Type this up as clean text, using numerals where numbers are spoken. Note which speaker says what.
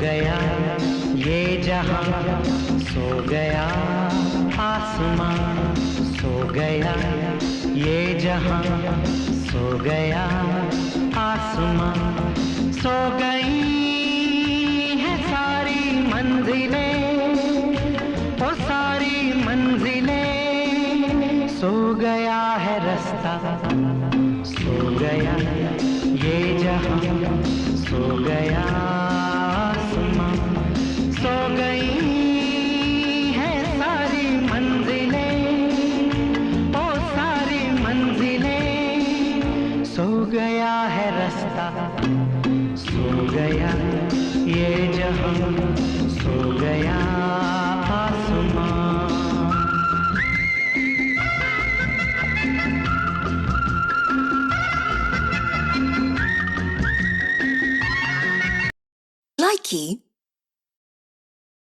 Speaker 1: गया ये जहां, सो गया आसमां, सो गया ये जहां, सो गया आसमां, सो गई है सारी मंजिलें, ओ सारी मंजिलें, सो गया है रास्ता, सो गया ये जहां, सो गया आसमां, सो गई है सारी मंजिलें, ओ सारी मंजिलें, सो गया है रास्ता, सो गया ये जहां, सो गया आसमां।
Speaker 2: Likey